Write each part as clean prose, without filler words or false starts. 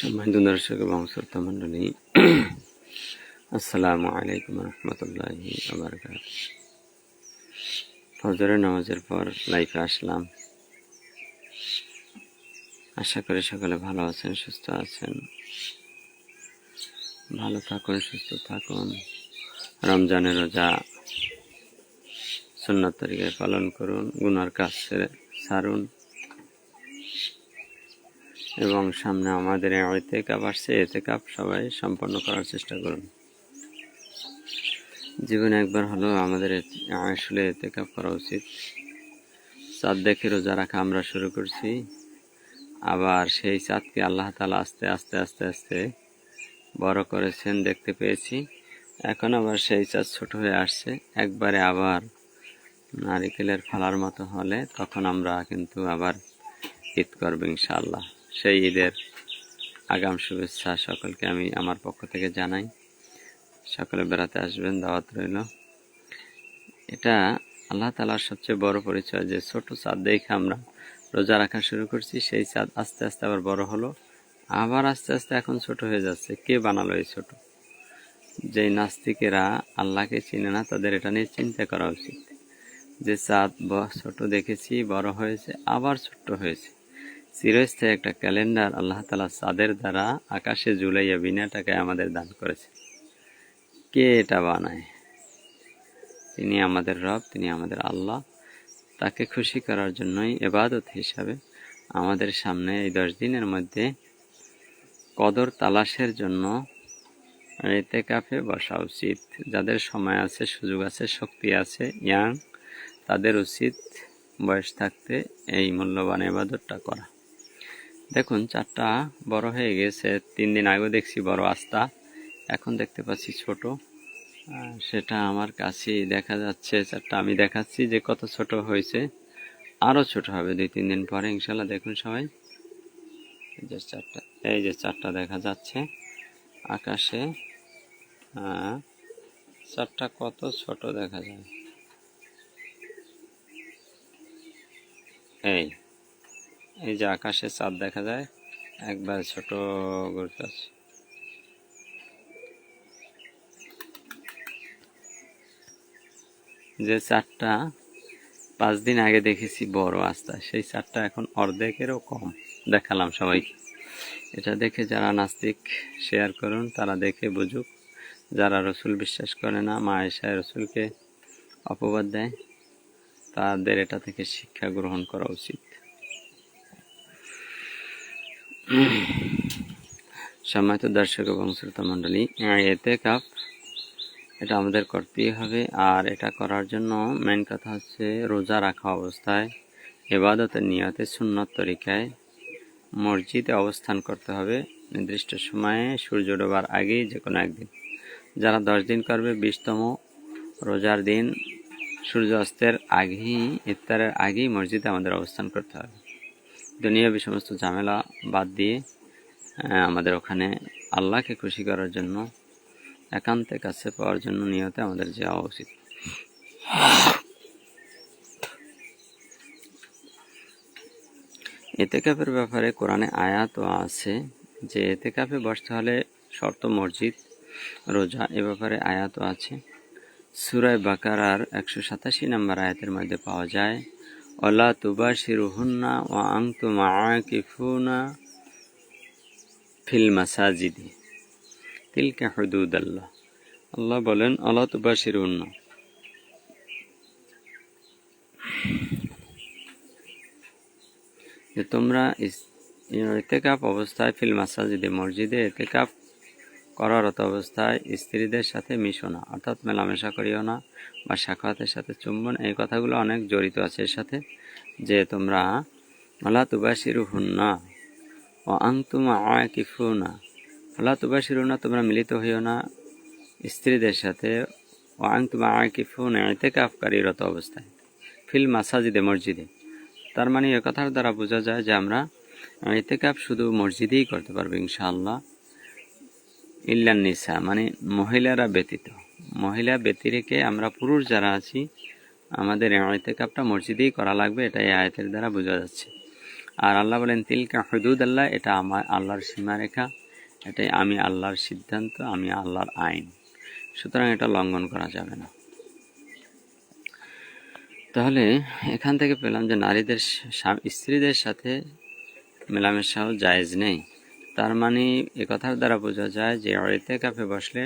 সম্মানিত দর্শক এবং শ্রোতা মণ্ডলী, আসসালামু আলাইকুম রহমতুল্লাহি ওয়া বারাকাতুহু। ফজরের নামাজের পর লাইভে আসলাম। আশা করি সকলে ভালো আছেন, সুস্থ আছেন। ভালো থাকুন, সুস্থ থাকুন। রমজানের রোজা সুন্নাত তরিকায় পালন করুন, গুনার কাজ ছাড়ুন এবং সামনে আমাদের ইতিকাফ আসছে, ইতিকাফ সবাই সম্পন্ন করার চেষ্টা করুন। জীবনে একবার হলেও আমাদের আসলে ইতিকাফ করা উচিত। চাঁদ দেখে রোজা রাখা আমরা শুরু করছি, আবার সেই চাঁদকে আল্লাহ তাআলা আস্তে আস্তে আস্তে আস্তে বড় করেছেন, দেখতে পেয়েছি। এখন আবার সেই চাঁদ ছোট হয়ে আসছে, একবারে আবার নারিকেলের ফালার মতো হলে তখন আমরা কিন্তু আবার ঈদ করব ইনশাআল্লাহ। সেই ঈদের আগাম শুভেচ্ছা সকলকে আমি আমার পক্ষ থেকে জানাই। সকলে বেড়াতে আসবেন, দাওয়াত রইল। এটা আল্লাহ তাআলার সবচেয়ে বড় পরিচয় যে ছোট চাঁদ দেখে আমরা রোজা রাখা শুরু করছি, সেই চাঁদ আস্তে আস্তে আবার বড় হলো, আবার আস্তে আস্তে এখন ছোট হয়ে যাচ্ছে। কে বানালো এই ছোট? যেই নাস্তিকেরা আল্লাহকে চিনে না তাদের এটা নিয়ে চিন্তা করা উচিত যে চাঁদ ছোট দেখেছি, বড় হয়েছে, আবার ছোট্ট হয়েছে। চিরস্থায়ী একটা ক্যালেন্ডার আল্লাহ তাআলা চাঁদের দ্বারা আকাশে ঝুলাইয়া বিনা টাকায় আমাদের দান করেছে। কে এটা বানায়? তিনি আমাদের রব, তিনি আমাদের আল্লাহ। তাকে খুশি করার জন্যই ইবাদত হিসাবে আমাদের সামনে এই 10 দিনের মধ্যে কদর তালাশের জন্য ইতিকাফে বসা উচিত। যাদের সময় আছে, সুযোগ আছে, শক্তি আছে, ইয়াং, তাদের উচিত বয়স থাকতে এই মূল্যবান ইবাদতটা করা। দেখুন, চারটা বড় হয়ে গেছে। 3 দিন আগে দেখছি বড় আস্তা, এখন দেখতে পাচ্ছি ছোট। সেটা আমার কাছেই দেখা যাচ্ছে। চারটা আমি দেখাচ্ছি যে কত ছোট হয়েছে, আরো ছোট হবে 2-3 দিন পরে ইনশাল্লাহ। দেখুন সবাই, এই যে চারটা দেখা যাচ্ছে আকাশে। চারটা কত ছোট দেখা যায়। এই যে আকাশে চাঁদ দেখা যায়, একবার ছোট ঘুরতেছে। যে চারটা 5 দিন আগে দেখেছি বড় আস্তা, সেই চারটা এখন অর্ধেকেরও কম দেখালাম সবাইকে। এটা দেখে যারা নাস্তিক শেয়ার করুন, তারা দেখে বুঝুক। যারা রসুল বিশ্বাস করে না, মা আয়েশা রসুলকে অপবাদ দেয়, তাদের এটা থেকে শিক্ষা গ্রহণ করা উচিত। সম্মানিত দর্শক এবং শ্রোতা মণ্ডলী, ইতিকাফ এটা আমাদের করতেই হবে। আর এটা করার জন্য মেন কথা হচ্ছে রোজা রাখা অবস্থায় ইবাদতের নিয়তে সুন্নত তরিকায় মসজিদে অবস্থান করতে হবে নির্দিষ্ট সময়ে, সূর্য ডোবার আগেই যে কোনো একদিন। যারা 10 দিন করবে, 20তম রোজার দিন সূর্য অস্তের আগেই, ইফতারের আগেই মসজিদে আমাদের অবস্থান করতে হবে। দুনিয়াবি সমস্ত ঝামেলা বাদ দিয়ে আমাদের ওখানে আল্লাহকে খুশি করার জন্য, একান্তে কাছে পাওয়ার জন্য নিয়তে আমাদের যাওয়া উচিত। ইতিকাফের ব্যাপারে কোরআনে আয়াতও আছে যে ইতিকাফে বসতে হলে শর্ত মসজিদ, রোজা। এ ব্যাপারে আয়াতও আছে। সূরা বাকারার 187 নম্বর আয়াতের মধ্যে পাওয়া যায়, ওয়ালা তুবাশিরুহুন্না ওয়া আনতুম আকিফুনা ফিল মাসাজিদি তিলকা হুদুদাল্লাহ। আল্লাহ বলেন, ওয়ালা তুবাশিরুহুন্না, যে তোমরা ইতিকাফ অবস্থায় ফিল মাসাজিদে, মসজিদে ইতিকাফ করারত অবস্থায় স্ত্রীদের সাথে মিশো না, অর্থাৎ মেলামেশা করিও না, বা সাক্ষাতের সাথে চুম্বন, এই কথাগুলো অনেক জড়িত আছে এর সাথে। যে তোমরা ওয়ালা তুবাশিরুহুন্না ওয়া আনতুম আকিফুনা, ওয়ালা তুবাশিরুনা, তোমরা মিলিত হইও না স্ত্রীদের সাথে, ওয়া আনতুম আকিফুনা, ইতিকাফকারীরত অবস্থায়, ফিল মাসাজিদে, মসজিদে। তার মানে এ কথার দ্বারা বোঝা যায় যে আমরা ইতিকাফ শুধু মসজিদেই করতে পারবো ইনশাআল্লাহ। ইল্লান নিসা, মানে মহিলারা ব্যতীত। মহিলা ব্যতিরেকে আমরা পুরুষ যারা আছি, আমাদের ইতিকাফটা মসজিদেই করা লাগবে, এটা এই আয়াতের দ্বারা বোঝা যাচ্ছে। আর আল্লাহ বলেন তিলকা হুদুদ আল্লাহ, এটা আমার আল্লাহর সীমারেখা, এটাই আমি আল্লাহর সিদ্ধান্ত, আমি আল্লাহর আইন, সুতরাং এটা লঙ্ঘন করা যাবে না। তাহলে এখান থেকে পেলাম যে নারীদের স্ত্রীদের সাথে মেলামেশাও জায়েজ নেই। তার মানে এ কথার দ্বারা বোঝা যায় যে ইতিকাফে বসলে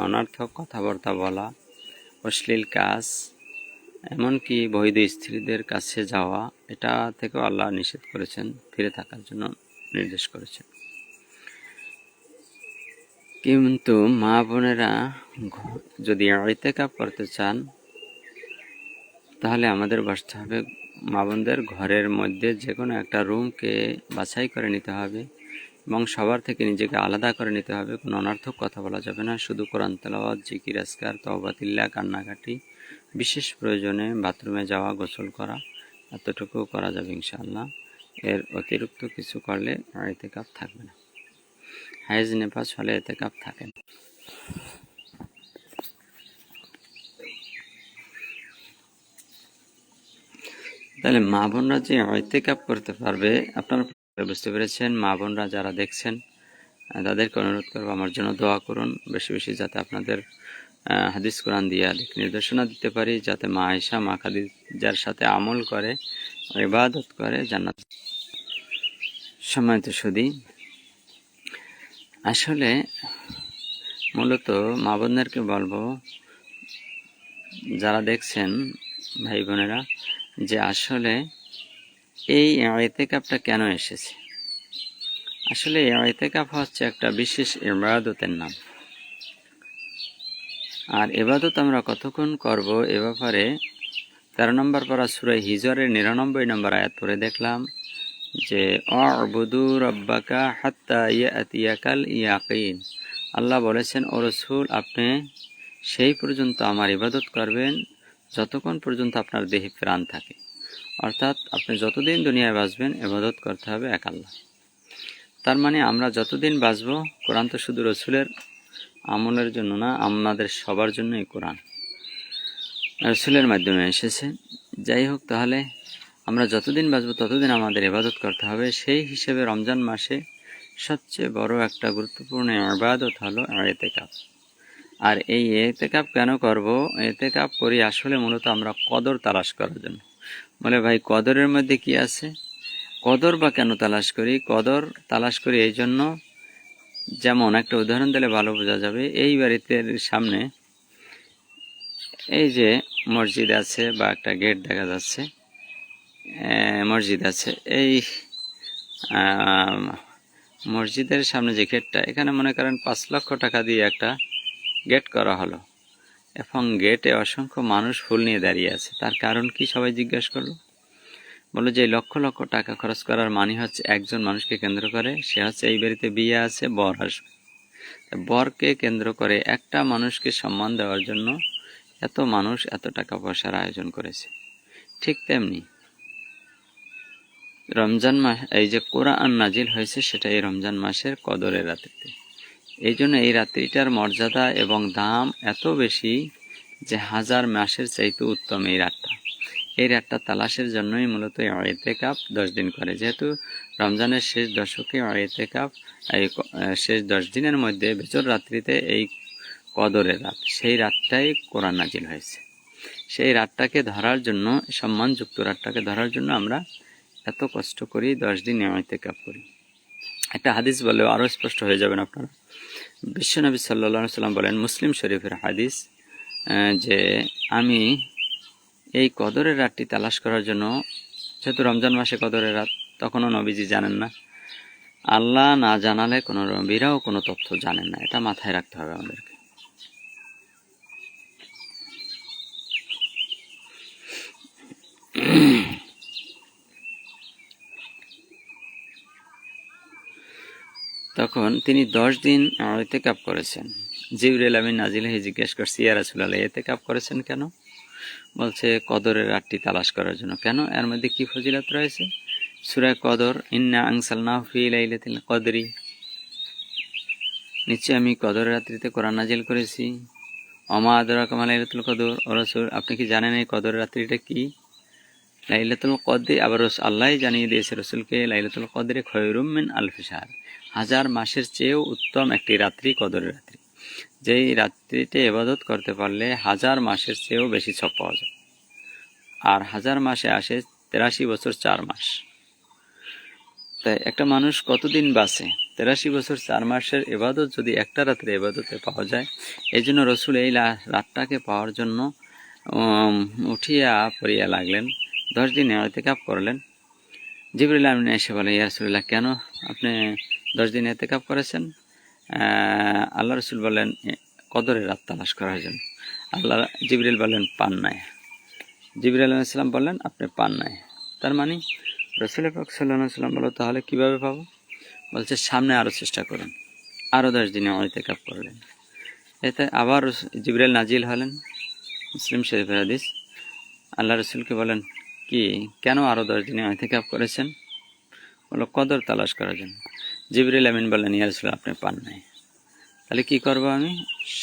অনর্থক কথাবার্তা বলা, অশ্লীল কাজ, এমনকি বৈধ স্ত্রীদের কাছে যাওয়া, এটা থেকেও আল্লাহ নিষেধ করেছেন, ফিরে থাকার জন্য নির্দেশ করেছেন। কিন্তু মা বোনেরা যদি ইতিকাফ করতে চান তাহলে আমাদের বসতে হবে, মা বোনদের ঘরের মধ্যে যে কোনো একটা রুমকে বাছাই করে নিতে হবে এবং সবার থেকে নিজেকে আলাদা করে নিতে হবে। কোনো অনর্থক কথা বলা যাবে না, শুধু কোরআন তেলাওয়াত, জিকির আজকার, তওবাতিল্লাহ, কান্নাকাটি, বিশেষ প্রয়োজনে বাথরুমে যাওয়া, গোসল করা, এতটুকু করা যাবে ইনশাআল্লাহ। এর অতিরিক্ত কিছু করলে ইতিকাফ থাকবে না। হায়েজ নেপাস হলে ইতিকাফ থাকে না। তাহলে মা বোনরা যে ইতিকাফ করতে পারবে, আপনারা বুঝতে পেরেছেন। মা বোনরা যারা দেখছেন তাদেরকে অনুরোধ করবো আমার জন্য দোয়া করুন বেশি বেশি, যাতে আপনাদের হাদিস কোরআন দিয়ে নির্দেশনা দিতে পারি, যাতে মা আয়েশা, মা খাদিজার সাথে আমল করে, ইবাদত করে জান্নাত। সম্মানিত সুধী, আসলে মূলত মা বোনদেরকে বলবো, যারা দেখছেন ভাই বোনেরা, যে আসলে এই ইতিকাফটা কেন এসেছে। আসলে ইতিকাফ হচ্ছে একটা বিশেষ ইবাদতের নাম। আর ইবাদত আমরা কতক্ষণ করব এ ব্যাপারে 13 নম্বর পারা সূরা হিজরের 99 নম্বর আয়াত পড়ে দেখলাম যে অ'বুদু রাব্বাকা হাত্তা ইয়াতিয়াকাল ইয়াকিন। আল্লাহ বলেছেন, ও রাসূল, আপনি সেই পর্যন্ত আমার ইবাদত করবেন যতক্ষণ পর্যন্ত আপনার দেহে প্রাণ থাকে। অর্থাৎ আপনি যতদিন দুনিয়ায় বাঁচবেন ইবাদত করতে হবে এক আল্লাহ। তার মানে আমরা যতদিন বাঁচব, কোরআন তো শুধু রাসূলের আমলের জন্য না, আমাদের সবার জন্যই কোরআন রাসূলের মাধ্যমে এসেছে। যাই হোক, তাহলে আমরা যতদিন বাঁচব ততদিন আমাদের ইবাদত করতে হবে। সেই হিসেবে রমজান মাসে সবচেয়ে বড় একটা গুরুত্বপূর্ণ ইবাদত হলো ইতিকাফ। আর এই ইতিকাফ কেন করব? ইতিকাফ করি আসলে মূলত আমরা কদর তালাশ করার জন্য। বলে ভাই, কদরের মধ্যে কি আছে? কদর বা কেন তালাশ করি? কদর তালাশ করি এই জন্য, যেমন একটা উদাহরণ দিলে ভালো বোঝা যাবে। এই বাড়িতে সামনে এই যে মসজিদ আছে বা একটা গেট দেখা যাচ্ছে, মসজিদ আছে। এই মসজিদের সামনে যে গেটটা, এখানে মনে করেন 5 লক্ষ টাকা দিয়ে একটা গেট করা হলো এবং গেটে অসংখ্য মানুষ ফুল নিয়ে দাঁড়িয়ে আছে। তার কারণ কি? সবাই জিজ্ঞাসা করলো। বললো যে লক্ষ লক্ষ টাকা খরচ করার মানে হচ্ছে একজন মানুষকে কেন্দ্র করে, সে হচ্ছে এই বাড়িতে বিয়ে আছে, বর আসবে। বরকে কেন্দ্র করে একটা মানুষকে সম্মান দেওয়ার জন্য এত মানুষ এত টাকা পয়সার আয়োজন করেছে। ঠিক তেমনি রমজান মাস, এই যে কোরআন নাজিল হয়েছে, সেটা এই রমজান মাসের কদরের রাত্রিতে। এই জন্য এই রাত্রিটার মর্যাদা এবং দাম এত বেশি যে 1000 মাসের চাইতে উত্তম এই রাতটা। এই রাতটা তালাশের জন্যই মূলত ইতিকাফ 10 দিন করে। যেহেতু রমজানের শেষ দশকে ইতিকাফ, এই শেষ 10 দিনের মধ্যে বেজর রাত্রিতে এই কদরের রাত, সেই রাতটাই কোরআন নাজিল হয়েছে। সেই রাতটাকে ধরার জন্য, সম্মানযুক্ত রাতটাকে ধরার জন্য আমরা এত কষ্ট করি, 10 দিন ইতিকাফ করি। একটা হাদিস বলে আরও স্পষ্ট হয়ে যাবেন আপনারা। বিশ্বনবী সাল্লাল্লাহু আলাইহি সাল্লাম বলেন, মুসলিম শরীফের হাদিস, যে আমি এই কদরের রাতটি তালাশ করার জন্য, যেহেতু রমজান মাসে কদরের রাত, তখনও নবীজি জানেন না, আল্লাহ না জানালে কোনো নবীরাও কোনো তথ্য জানেন না। এটা মাথায় রাখতে হবে আমাদেরকে। তখন তিনি 10 দিন ইতিকাফ করেছেন। জিবরিল আমিন নাজিল হয়ে জিজ্ঞেস করছে, ইয়া রাসূলুল্লাহ, ইতিকাফ করেছেন কেন? বলছে কদরের রাতটি তালাশ করার জন্য। কেন? এর মধ্যে কি ফজিলত রয়েছে? সূরা কদর, ইন্না আনসালনাহু ফি লাইলাতিল কদরি, নিশ্চয় আমি কদরের রাত্রিতে কোরআন নাজিল করেছি। ওমা আদরাকা মা লাইলাতুল কদর, ও রাসূল, আপনি কি জানেন এই কদরের রাত্রিটা কি? লাইলাতুল কদর আবার আল্লাহই জানিয়ে দিয়েছে রসুলকে, লাইলাতুল কদরে খয়রুম মিন আলফি শাহর, 1000 মাসের চেয়েও উত্তম একটি রাত্রি কদরের রাত্রি। যেই রাত্রিতে ইবাদত করতে পারলে 1000 মাসের চেয়েও বেশি সব পাওয়া যায়। আর 1000 মাসে আসে 83 বছর 4 মাস। তাই একটা মানুষ কতদিন বাঁচে? 83 বছর 4 মাসের ইবাদত যদি একটা রাত্রে ইবাদতে পাওয়া যায়, এই জন্য রসুল এই রাতটাকে পাওয়ার জন্য উঠিয়া পড়িয়া লাগলেন, 10 দিন ইতিকাফ করলেন। জিবরিল আমিন এসে বলে, ইয়া রাসূলুল্লাহ, কেন আপনি 10 দিন ইতিকাফ করেছেন? আল্লাহ রসুল বললেন, কদরের রাত তালাশ করার জন্য। জিবরিল বললেন, পান নাই। জিবরিল আলাইহিস সালাম বললেন, আপনি পান নাই। তার মানে রাসূল পাক সাল্লাল্লাহু আলাইহি ওয়াসাল্লাম বলল, তাহলে কিভাবে পাবো? বলছে, সামনে আরো চেষ্টা করুন। আরো 10 দিনে ইতিকাফ করলেন। এতে আবার জিবরিল নাজিল হলেন, মুসলিম শরীফের হাদিস। আল্লাহ রসুলকে বলেন, কেন আরো 10 দিনে ইতিকাফ করেছেন? বলল, কদর তালাশ করার জন্য। জিবরিল আমিন বললেন, ইয়া রাসূলুল্লাহ, আপনি পান নাই। তাহলে কি করবো আমি?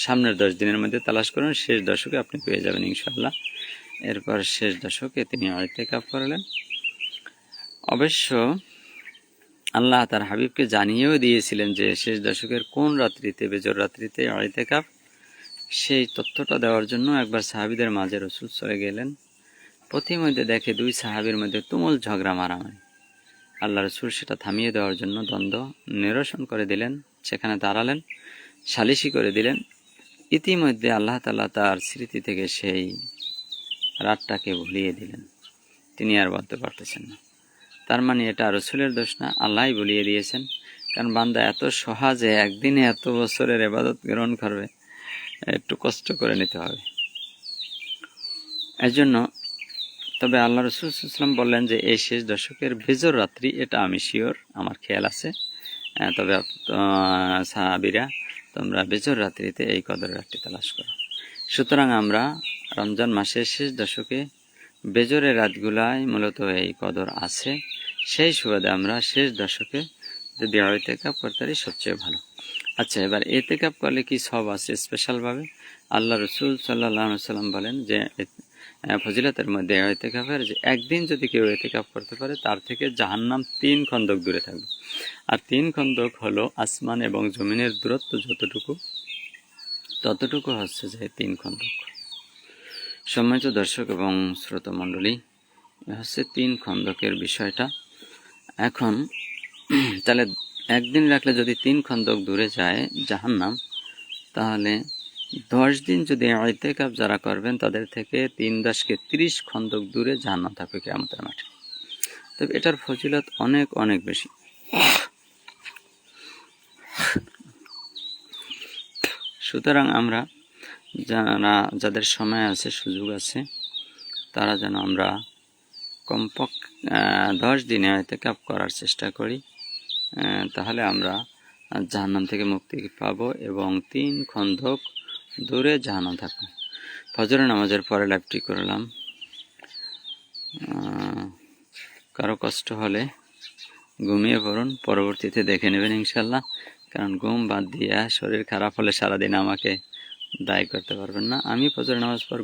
সামনের 10 দিনের মধ্যে তালাশ করুন, শেষ দশকে আপনি পেয়ে যাবেন ইনশাআল্লাহ। এরপর শেষ দশকে তিনি ইতিকাফ করলেন। অবশ্য আল্লাহ তার হাবিবকে জানিয়েও দিয়েছিলেন যে শেষ দশকের কোন রাত্রিতে, বেজর রাত্রিতে ইতিকাফ, সেই তথ্যটা দেওয়ার জন্য একবার সাহাবীদের মাঝে রসুল চলে গেলেন। পথিমধ্যে দেখে 2 সাহাবীর মধ্যে তুমুল ঝগড়া মারামারি। আল্লাহ রসুল সেটা থামিয়ে দেওয়ার জন্য দ্বন্দ্ব নিরসন করে দিলেন, সেখানে দাঁড়ালেন, সালিশি করে দিলেন। ইতিমধ্যে আল্লাহ তাআলা তার স্মৃতি থেকে সেই রাতটাকে ভুলিয়ে দিলেন, তিনি আর বলতে পারতেছেন না। তার মানে এটা রসুলের দোষ না, আল্লাহই ভুলিয়ে দিয়েছেন। কারণ বান্দা এত সহজে একদিনে এত বছরের ইবাদত গ্রহণ করবে, একটু কষ্ট করে নিতে হবে। এর জন্য তবে আল্লাহ রসুল সাল্লাল্লাহু আলাইহি ওয়াসাল্লাম বললেন যে এই শেষ দশকের বেজর রাত্রি, এটা আমি শিওর, আমার খেয়াল আছে। তবে সাহাবীরা, তোমরা বেজর রাত্রিতে এই কদর রাতটি তালাশ করো। সুতরাং আমরা রমজান মাসের শেষ দশকে বেজরের রাতগুলায় মূলত এই কদর আছে। সেই সুবাদে আমরা শেষ দশকে যদি ইতিকাফ করতে পারি সবচেয়ে ভালো। আচ্ছা, এবার ইতিকাফ করলে কি সব আছে স্পেশালভাবে? আল্লাহ রসুল সাল্লাল্লাহু আলাইহি ওয়াসাল্লাম বলেন যে ফজিলতের মধ্যে ইতিকাফের যে একদিন যদি কেউ ইতিকাফ করতে পারে, তার থেকে জাহান্নাম 3 খন্দক দূরে থাকবে। আর 3 খন্দক হলো আসমান এবং জমিনের দূরত্ব যতটুকু, ততটুকু হচ্ছে যে 3 খন্দক। সম্মানিত দর্শক এবং শ্রোতা মণ্ডলী, হচ্ছে 3 খন্দকের বিষয়টা। এখন তাহলে একদিন রাখলে যদি 3 খন্দক দূরে যায় জাহান্নাম, তাহলে 10 দিন যদি ইতিকাফ যারা করবেন তাদের থেকে 3-10 30 খন্দক দূরে জাহান্নাম থাকবে কিয়ামতের মাঠে। তবে এটার ফজিলত অনেক অনেক বেশি। সুতরাং আমরা যাদের সময় আছে, সুযোগ আছে, তারা যেন আমরা কমপক্ষে 10 দিনে ইতিকাফ করার চেষ্টা করি। তাহলে আমরা জাহান্নাম থেকে মুক্তি পাবো এবং 3 খন্দক দূরে জাহান্নাম থাকবো। ফজরের নামাজের পরে লাইভটি করলাম। কারো কষ্ট হলে ঘুমিয়ে পড়ুন, পরবর্তীতে দেখে নেবেন ইনশাল্লাহ। কারণ ঘুম বাদ দিয়া শরীর খারাপ হলে সারাদিন আমাকে দায়ী করতে পারবেন না। আমি ফজরের নামাজ পর